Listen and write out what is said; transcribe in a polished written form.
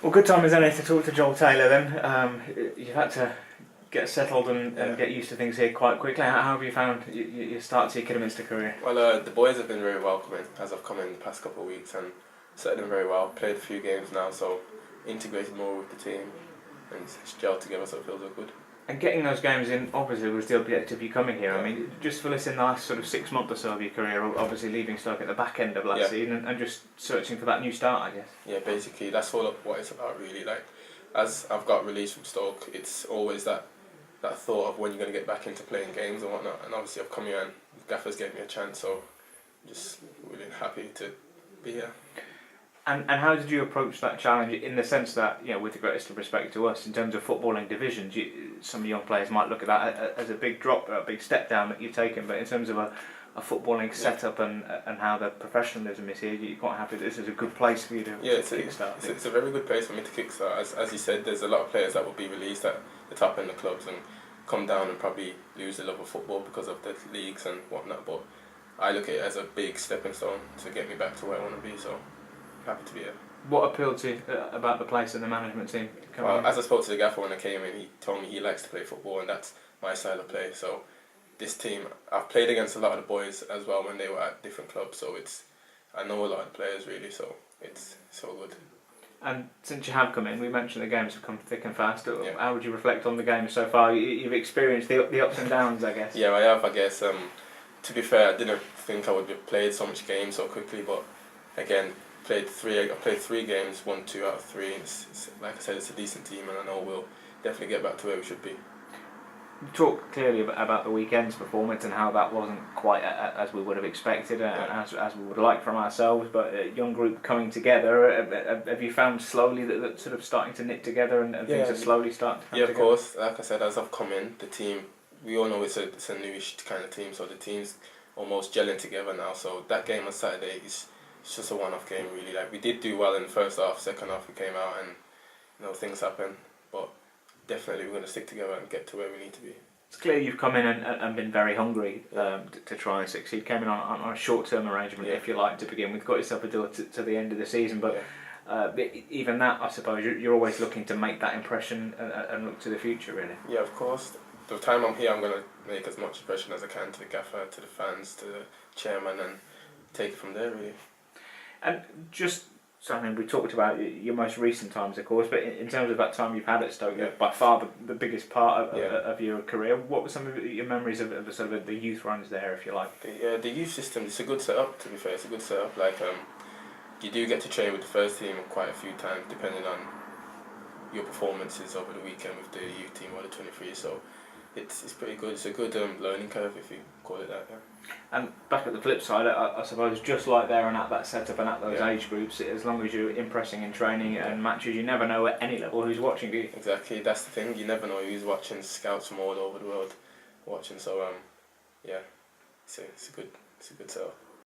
Well, good time as any to talk to Joel Taylor then. You've had to get settled and get used to things here quite quickly. How have you found your start to your Kidderminster career? Well, the boys have been very welcoming as I've come in the past couple of weeks and settled in very well. Played a few games now, so integrated more with the team and it's gelled together, so it feels all good. And getting those games in, obviously, was the objective of you coming here. I mean, just fill us in the last sort of 6 months or so of your career, obviously leaving Stoke at the back end of last season and just searching for that new start, I guess. Yeah, basically, that's all what it's about, really. Like, as I've got released from Stoke, it's always that thought of when you're going to get back into playing games and whatnot. And obviously, I've come here and the Gaffers gave me a chance, so I'm just really happy to be here. And how did you approach that challenge in the sense that, you know, with the greatest of respect to us, in terms of footballing divisions, some young players might look at that as a big drop, a big step down that you've taken, but in terms of a footballing setup and how the professionalism is here, you're quite happy that this is a good place for you to kickstart? It's a very good place for me to kickstart. As you said, there's a lot of players that will be released at the top end of clubs and come down and probably lose the love of football because of the leagues and whatnot, but I look at it as a big stepping stone to get me back to where I want to be, so happy to be here. What appealed to you about the place and the management team? Well, as I spoke to the gaffer when I came in, he told me he likes to play football and that's my style of play. So this team, I've played against a lot of the boys as well when they were at different clubs, so I know a lot of the players really, so it's so good. And since you have come in, we mentioned the games have come thick and fast. How would you reflect on the game so far? You've experienced the ups and downs, I guess. Yeah, I have, I guess. To be fair, I didn't think I would have played so much games so quickly, but again, I played 3 games, won 2 out of 3. It's, like I said, it's a decent team, and I know we'll definitely get back to where we should be. You talk clearly about the weekend's performance and how that wasn't quite as we would have expected, as we would like from ourselves. But a young group coming together, have you found slowly that sort of starting to knit together and things are slowly starting to come together? Yeah, of course. Like I said, as I've come in, the team, we all know it's a newish kind of team, so the team's almost gelling together now. So that game on Saturday is just a one-off game, really. Like, we did do well in the first half, second half we came out and things happen, but definitely we're going to stick together and get to where we need to be. It's clear you've come in and been very hungry to try and succeed. Came in on a short-term arrangement, if you like, to begin with. Got yourself a deal to the end of the season, but even that, I suppose, you're always looking to make that impression and look to the future, really. Yeah, of course. The time I'm here, I'm going to make as much impression as I can to the gaffer, to the fans, to the chairman, and take it from there, really. And just something we talked about your most recent times, of course, but in terms of that time you've had at Stoke, by far the biggest part of your career. What were some of your memories of the sort of the youth runs there, if you like? The youth system, it's a good setup. To be fair, it's a good setup. Like you do get to train with the first team quite a few times, depending on your performances over the weekend with the youth team or the 23. So it's pretty good. It's a good learning curve, if you call it that. Yeah. And back at the flip side, I suppose, just like there and at that setup and at those age groups, as long as you're impressing in training and matches, you never know at any level who's watching, do you? Exactly, that's the thing. You never know who's watching. Scouts from all over the world watching. So it's a good setup.